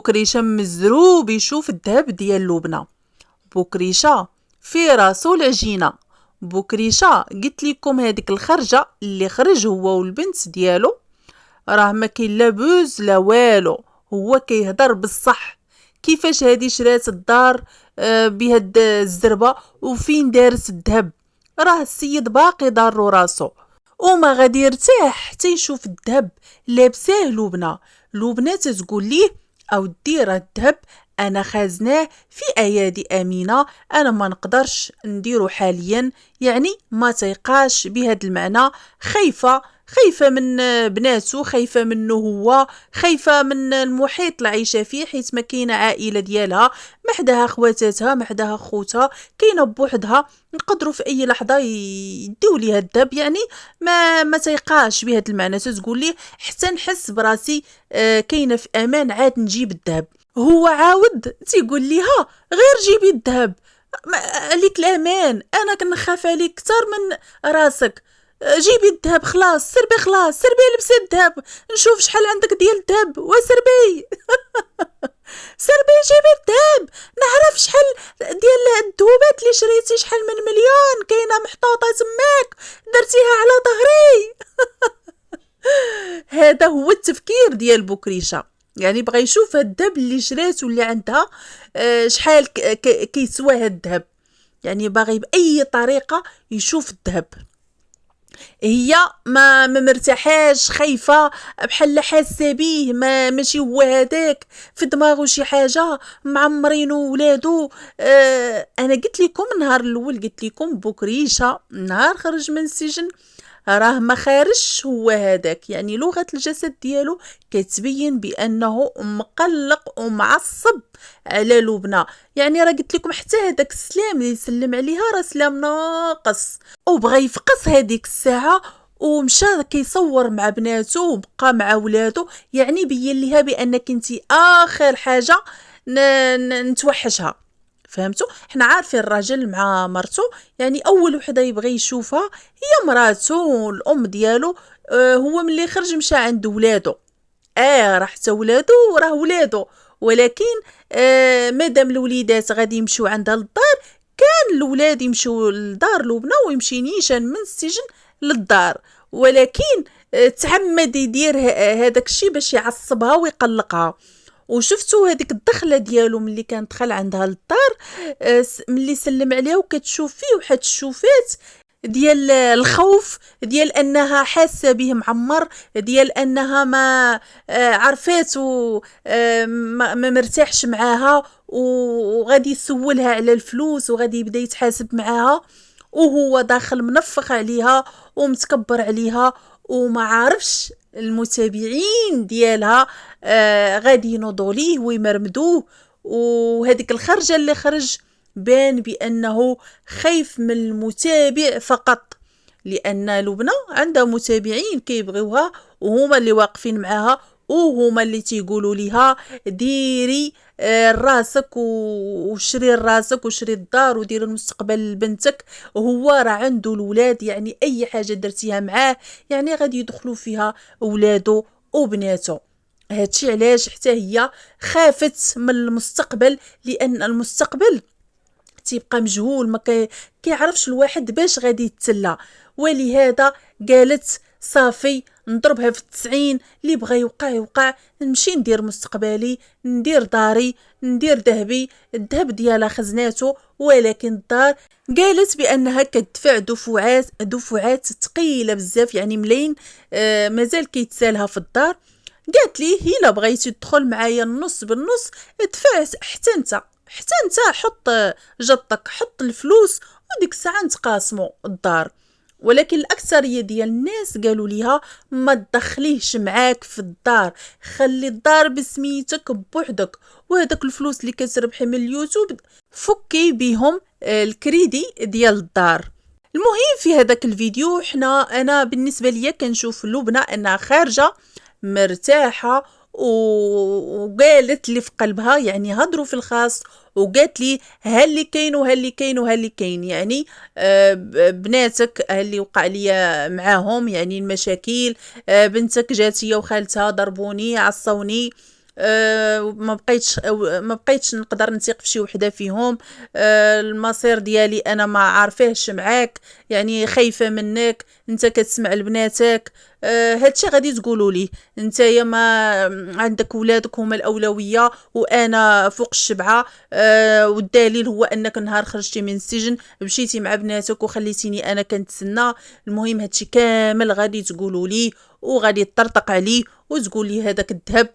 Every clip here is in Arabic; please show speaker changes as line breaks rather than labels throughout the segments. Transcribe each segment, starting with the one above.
بكريشة مزروب يشوف الذهب ديال لبنى. بكريشة في راسو العجينة. بكريشة قلت لكم هذيك الخرجة اللي خرج هو والبنت ديالو راه ما كاين لا بوز لا والو، هو كيهضر بالصح. كيفاش هادي شرات الدار بهاد الزربة وفين دارت الذهب؟ راه السيد باقي ضارو راسو وما غادي يرتاح حتى يشوف الذهب لابساه لبنى. لبنى تتقول ليه اودي راه الذهب انا خازناه في ايادي امينه، انا ما نقدرش نديرو حاليا، يعني ما تيقاش بهذا المعنى. خايفه من بناتو، خايفه منه هو، خايفه من المحيط اللي عايشه فيه، حيت ما كاينه عائله ديالها، ما حداها خواتاتها، ما حداها خوتها، كاينه بوحدها. نقدروا في اي لحظه يديو ليها الذهب، يعني ما تيقاش بهذا المعنى. تقول لي حتى نحس براسي كاينه في امان عاد نجيب الذهب. هو عاود تيقول ليها غير جيبي الذهب، عليك الامان، انا كنخاف عليك كتر من راسك. جيبي الذهب خلاص، سربي خلاص، سربي لبسي الذهب، نشوف شحال عندك ديال الذهب وسربي. سربي جيبي الذهب، نعرف شحال ديال الذهوبات اللي شريتي، شحال من مليون كاينه محطوطه تماك درتيها على ظهري. هذا هو التفكير ديال بكريشه، يعني بغى يشوف هاد الذهب اللي شرات واللي عندها شحال كيسوى هاد الذهب، يعني باغي باي طريقه يشوف الذهب. هي ما مرتاحاش، خايفه بحال حاسه بيه ماشي هو هذاك، في دماغه شي حاجه، معمرينو ولادو. انا قلت لكم النهار الاول، قلت لكم بكريشه نهار خرج من السجن راه ما خارجش هو هذاك، يعني لغه الجسد ديالو كتبين بانه مقلق ومعصب على لبنى. يعني راه قلت لكم حتى هذاك السلام اللي سلم عليها راه سلام ناقص، وبغى يفقس هذيك الساعه ومشى كيصور مع بناته وبقى مع ولادو، يعني بين ليها بانك انتي اخر حاجه نتوحشها. فهمتوا؟ حنا عارفين الراجل مع مرته، يعني اول وحده يبغي يشوفها هي مراته الام ديالو. هو ملي خرج مشى عند ولادو، راه حتى ولادو راه ولادو، ولكن مادام الوليدات غادي يمشيو عندها للدار، كان الولاد يمشيو لدار لبنى ويمشي نيشان من السجن للدار، ولكن تعمد يدير هذاك الشيء باش يعصبها ويقلقها. وشفتوا هذيك الدخله ديالو ملي كان دخل عندها للدار، ملي سلم عليها وكتشوف فيه واحد الشوفات ديال الخوف، ديال انها حاسه به معمر، ديال انها ما عرفاتو ما مرتاحش معاها، وغادي يسولها على الفلوس وغادي يبدا يتحاسب معاها، وهو داخل منفخ عليها ومتكبر عليها، وما عارفش المتابعين ديالها غادي ينوضوا ليه ويمرمدوه. وهذيك الخرجه اللي خرج بان بانه خايف من المتابع فقط، لان لبنى عندها متابعين كيبغيوها وهما اللي واقفين معاها، وهما اللي تيقولوا ليها ديري راسك وشري راسك وشري الدار ودير المستقبل لبنتك. هو راه عنده الولاد، يعني اي حاجه درتيها معاه يعني غادي يدخلوا فيها اولاده وبناته. هادشي علاش حتى هي خافت من المستقبل، لان المستقبل تيبقى مجهول، ما كيعرفش الواحد باش غادي يتسلى. ولهذا قالت صافي نضربها في 90، اللي بغى يوقع يوقع، نمشي ندير مستقبلي، ندير داري، ندير ذهبي. الذهب ديالها خزناته، ولكن الدار قالت بانها كتدفع دفعات ثقيله بزاف، يعني ملاين مازال كيتسالها في الدار. قالت لي الا بغيتي تدخل معايا النص بالنص ادفع، حتى انت حط جطك، حط الفلوس، وديك الساعه نتقاسموا الدار. ولكن الاكثريه ديال الناس قالوا ليها ما تدخليهش معاك في الدار، خلي الدار بسميتك بوحدك، وهذاك الفلوس اللي كتربحي من اليوتيوب فكي بهم الكريدي ديال الدار. المهم في هذاك الفيديو انا بالنسبه ليا كنشوف لبنى انها خارجه مرتاحه، وقالت لي في قلبها، يعني هضروا في الخاص وقالت لي ها اللي كاين وها اللي كاين وها اللي كاين، يعني بناتك ها اللي وقع لي معاهم، يعني المشاكل، بنتك جات هي وخالتها ضربوني عصوني، ما بقيتش نقدر نثيق في شي وحده فيهم. المصير ديالي انا ما عارفيهش معاك، يعني خايفه منك، انت كتسمع لبناتك. هادشي غادي تقولوا لي نتايا، ما عندك ولادك هما الاولويه وانا فوق الشبعه. والدليل هو انك نهار خرجتي من السجن مشيتي مع بناتك وخليتيني انا كنتسنى. المهم هادشي كامل غادي تقولوا لي وغادي تطرطق عليه وتقول لي هذاك الذهب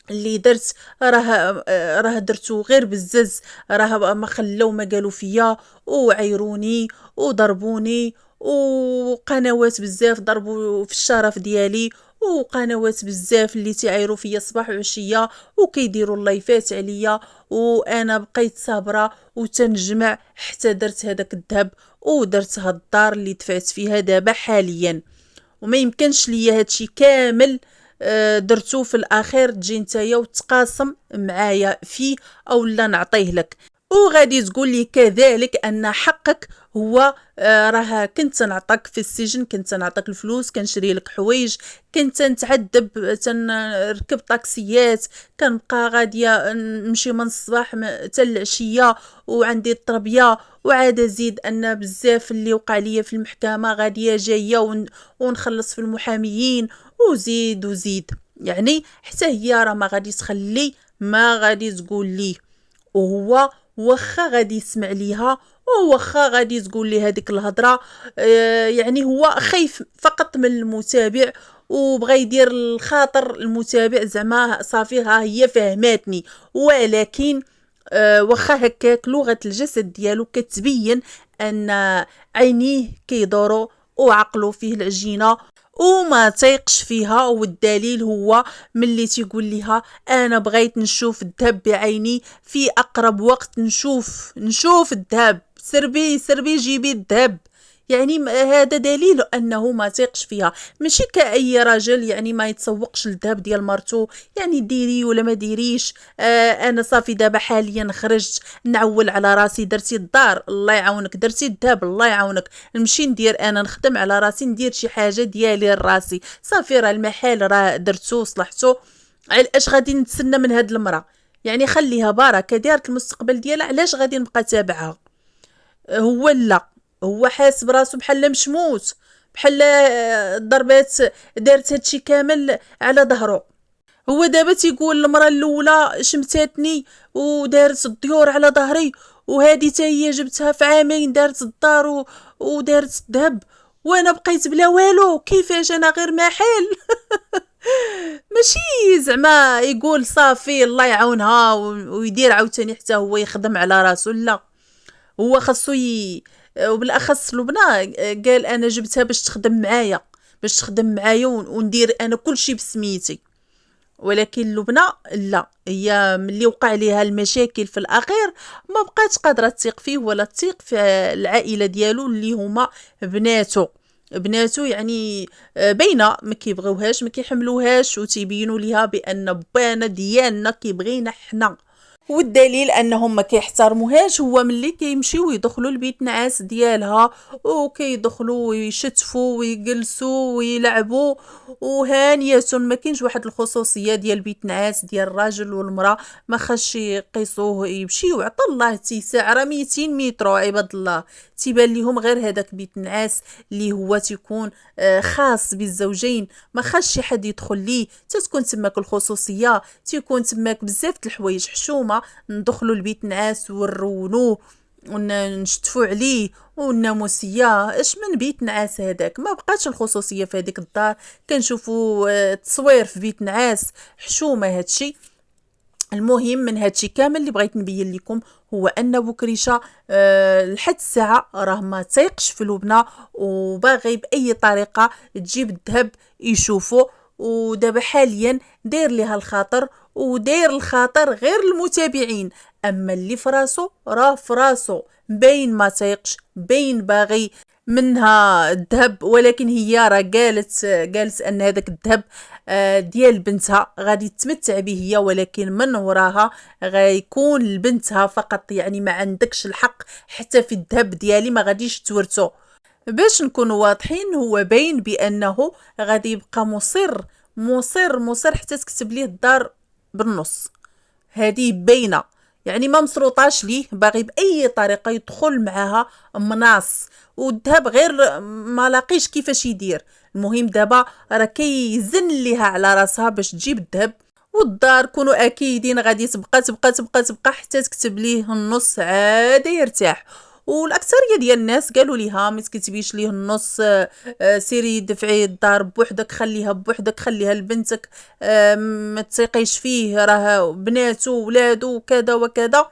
اللي درت راه درتو غير بالزز، راه ما خلاو ما قالوا فيا وعيروني وضربوني، وقنوات بزاف ضربوا في الشرف ديالي، وقنوات بزاف اللي تعايروا فيا صباح وعشيه وكيديروا اللايفات عليا. وانا بقيت صابره وتنجمع حتى درت هذاك الذهب ودرت هاد الدار اللي دفعت فيها دابا حاليا. وما يمكنش ليا هادشي كامل درتو في الاخير تجي نتايا وتقاسم معايا فيه او لا نعطيه لك. وغادي تقول لي كذلك ان حقك هو راه كنت نعطيك في السجن، كنت نعطيك الفلوس، كنشري لك حوايج، كنت نتعذب، تنركب طاكسيات، كنبقى غاديه نمشي من الصباح حتى العشيه وعندي التربيه. وعاد زيد ان بزاف اللي وقع ليا في المحكمه غاديه جايه ونخلص في المحاميين وزيد وزيد. يعني حتى هي راه ما غادي تخلي ما غادي تقول لي، وهو واخا غادي يسمع ليها وواخا غادي تقول لي هذيك الهضره. يعني هو خايف فقط من المتابع وبغى يدير الخاطر المتابع، زعما صافي ها هي فهماتني. ولكن واخا هكاك لغه الجسد ديالو كتبين ان عينيه كيدوروا وعقلو فيه العجينه وما تيقش فيها. والدليل هو ملي تيقول لها انا بغيت نشوف الذهب بعيني في اقرب وقت، نشوف الذهب، سربي جيبي الذهب. يعني هذا دليل انه ما تيقش فيها، ماشي كاي راجل يعني ما يتسوقش الذهب ديال مرتو، يعني ديري ولا ما ديريش. انا صافي دابا حاليا خرجت نعول على راسي، درتي الدار الله يعاونك، درتي الذهب الله يعاونك، نمشي ندير انا نخدم على راسي، ندير شي حاجه ديالي لراسي. صافي راه المحل راه درتو صلحتو، علاش غادي نتسنى من هاد المراه؟ يعني خليها بركه دارت المستقبل ديالها، علاش غادي نبقى تابعها؟ هو لا، هو حاسب راسو بحال مشموت، بحال ضربات، دارت هادشي كامل على ظهره. هو دابا تيقول المراه الاولى شمتاتني ودارت الديور على ظهري، وهذه حتى هي جبتها في عامين دارت الدار ودارت الذهب، وانا بقيت بلا والو. كيفاش انا غير محل؟ ماشي زعما يقول صافي الله يعاونها ويدير عاوتاني حتى هو يخدم على راسو، لا. هو خاصو وبالاخص لبنى قال انا جبتها باش تخدم معايا، وندير انا كل شيء بسميتي. ولكن لبنى لا، هي ملي وقع ليها المشاكل في الاخير ما بقاتش قادره تثيق فيه ولا تثيق في العائله ديالو اللي هما بناتو يعني باينه ما كيبغيوهاش ما كيحملوهاش، وتيبينوا ليها بان بانا ديالنا كيبغينا حنا. والدليل انهم ما كيحترموهاش هو ملي كيمشيو يدخلوا البيت نعاس ديالها وكيدخلوا ويشتفوا ويجلسوا ويلعبوا وهانيه. ما كاينش واحد الخصوصيه ديال بيت نعاس ديال الراجل والمراه، ما خاصش يقيسوه يمشيو. عطا الله اتساع، راه 200 متر عباد الله، تيبان ليهم غير هذاك بيت نعاس اللي هو تيكون خاص بالزوجين، ما خاص شي حد يدخل ليه، تتكون تماك الخصوصيه، تيكون تماك بزاف د الحوايج حشومه. ندخلوا البيت نعاس ونرونوه ونشتفوا عليه والناموسيه، اش من بيت نعاس هذاك؟ ما بقاتش الخصوصيه في هذيك الدار. كنشوفوا تصوير في بيت نعاس حشومه هادشي. المهم من هادشي كامل اللي بغيت نبين لكم هو ان بكريشه لحد الساعه راه ما تيقش في لبنى وباغي باي طريقه تجيب الذهب يشوفوا. ودابا حاليا داير ليها الخاطر وداير الخاطر غير المتابعين، اما اللي فراسو راه فراسو، باين ما تيقش، باين باغي منها الذهب. ولكن هي راه قالت ان هذاك الذهب ديال بنتها غادي تتمتع به هي، ولكن من وراها غيكون لبنتها فقط. يعني ما عندكش الحق حتى في الذهب ديالي، ما غاديش تورثو. باش نكون واضحين، هو باين بانه غادي يبقى مصر حتى تكتب ليه الدار بالنص، هذه باينه، يعني ما مسروطاش ليه، باغي باي طريقه يدخل معاها مناص، والذهب غير ما لاقيش كيفاش يدير. المهم دابا راه كيزن ليها على راسها باش تجيب الذهب، والدار كونوا اكيدين غادي تبقى حتى تكتب ليه النص عاد يرتاح. والاكثريه ديال الناس قالوا ليها ما تكتبيش ليه النص، سيري دفعي الدار بوحدك، خليها بوحدك، خليها لبنتك، ما تثيقيش فيه، راه بناته ولادو وكذا وكذا.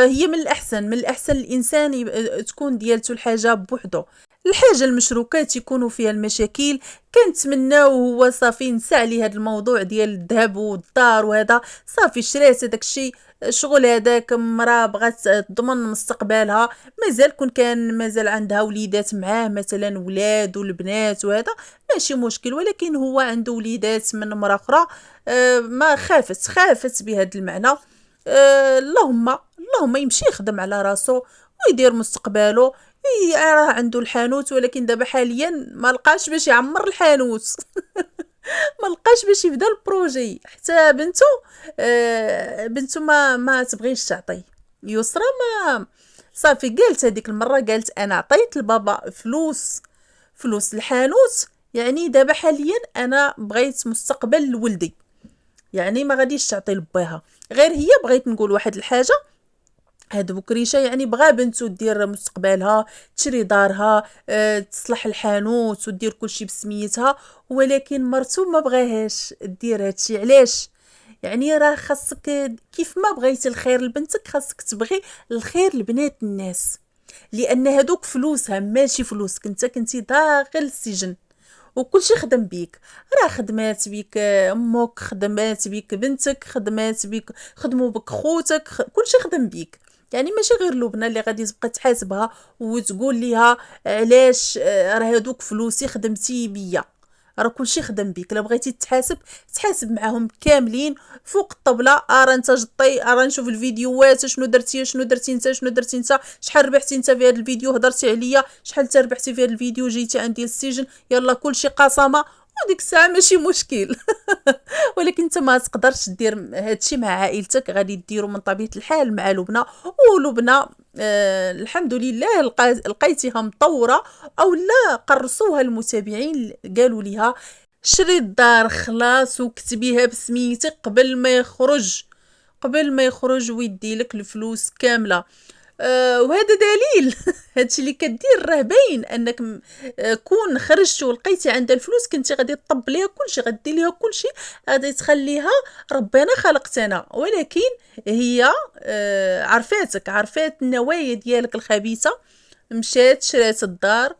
هي من الاحسن الانسان تكون ديالته الحاجه بوحدو. الحاجه المشروكه تيكونوا فيها المشاكل. كنتمناو هو صافي نسى عليه هذا الموضوع ديال الذهب والدار وهذا، صافي شرات هذاك الشيء، شغل هذاك مرا بغات تضمن مستقبلها، مازال كون كان مازال عندها وليدات معاه مثلا ولاد والبنات وهذا ماشي مشكل، ولكن هو عنده وليدات من مرا اخرى، ما خافت بهذا المعنى. اللهم يمشي يخدم على راسو ويدير مستقبله. راه عنده الحانوت، ولكن دابا حاليا ما لقاش باش يعمر الحانوت ما لقاش باش يبدا البروجي، حتى بنته ما تبغيش تعطي يسرى. ما صافي قالت هذيك المره، قالت انا عطيت لبابا فلوس الحانوت، يعني دابا حاليا انا بغيت مستقبل لولدي، يعني ما غاديش تعطي لباها. غير هي بغيت نقول واحد الحاجه، هاد بكريشه يعني بغى بنته دير مستقبلها، تشري دارها، تصلح الحانوت ودير كلشي بسميتها، ولكن مرتو ما بغاهاش دير هادشي. علاش؟ يعني راه خاصك كيف ما بغيتي الخير لبنتك خاصك تبغي الخير لبنات الناس، لان هادوك فلوسها ماشي فلوسك. انت كنتي داخل السجن وكلشي خدم بيك، راه خدمات بيك امك، خدمات بيك بنتك، خدمات بيك، خدموا بك خوتك، كلشي خدم بيك. يعني ماشي غير لبنى اللي غادي تبقى تحاسبها وتقول ليها علاش راه هادوك فلوسي خدمتي بيا، راه كلشي خدم بيك. لا بغيتي تحاسب معاهم كاملين فوق الطبله. راه انت جطي، راه نشوف الفيديوهات، شنو درتي انت، شحال ربحتي انت في هذا الفيديو، هضرتي عليا شحال تربحتي في هذا الفيديو، جيتي عندي السجن، يلا كلشي قسمه، وديك الساعه ماشي مشكل ولكن انت ما تقدرش دير هادشي مع عائلتك، غادي ديروا من طبيعه الحال مع لبنى. ولبنى الحمد لله لقيتيها مطوره، او لا قرصوها المتابعين قالوا ليها شري الدار خلاص وكتبيها بسميتك قبل ما يخرج ويدي لك الفلوس كامله. وهذا دليل هادشي اللي كدير راه باين انك كون خرجتي ولقيتي عندها الفلوس كنتي غادي تطب ليها كلشي، غدير ليها كلشي، غادي تخليها ربنا خلقتنا. ولكن هي عرفات النوايا ديالك الخبيثه، مشات شرات الدار،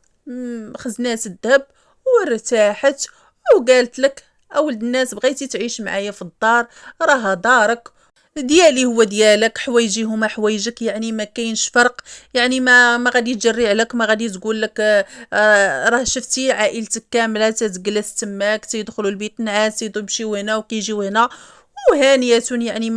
خزنات الذهب وارتاحت، وقالت لك اولد الناس بغيتي تعيش معايا في الدار، راها دارك ديالي هو ديالك، حوايجي هما حوايجك، يعني ما كاينش فرق. يعني ما غادي تجري عليك، ما غادي تقول لك راه شفتي عائلتك كامله تتجلس تماك، تيدخلوا البيت نعاس، تيمشيو هنا وكيجيو هنا وهانيه. يعني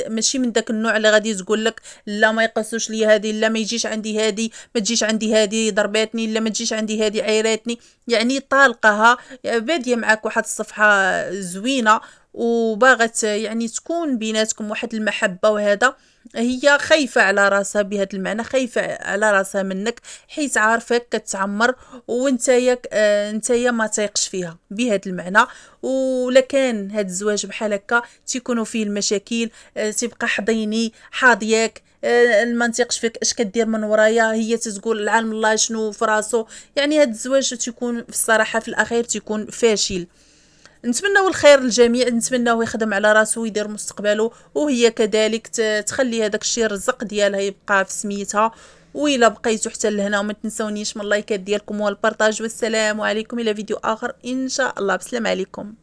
ماشي من داك النوع اللي غادي تقول لك لا ما يقصوش لي هذه، لا ما يجيش عندي هذه، ما تجيش عندي هذه ضرباتني، لا ما تجيش عندي هذه عيراتني. يعني طالقها باديه معاك واحد الصفحه زوينه، وباغت يعني تكون بيناتكم واحد المحبه. وهذا هي خايفه على راسها بهذا المعنى، خايفه على راسها منك حيت عارفاك كتعمر، وانتيا ما تيقش فيها بهذا المعنى. ولكان هاد الزواج بحال هكا تيكونوا فيه المشاكل، تبقى حضيني حاضياك، ما نتيقش فيك، اش كدير من ورايا، هي تتقول العالم الله شنو في راسو. يعني هاد الزواج تيكون في الصراحه في الاخير تيكون فاشل. نتمنوا الخير للجميع، نتمنوا يخدم على راسو ويدير مستقبله، وهي كذلك تخلي هذاك الشيء الرزق ديالها يبقى في سميتها. وإلا بقيتوا حتى لهنا وما تنسونيش من اللايكات ديالكم والبارطاج، والسلام عليكم الى فيديو اخر ان شاء الله. بسلام عليكم.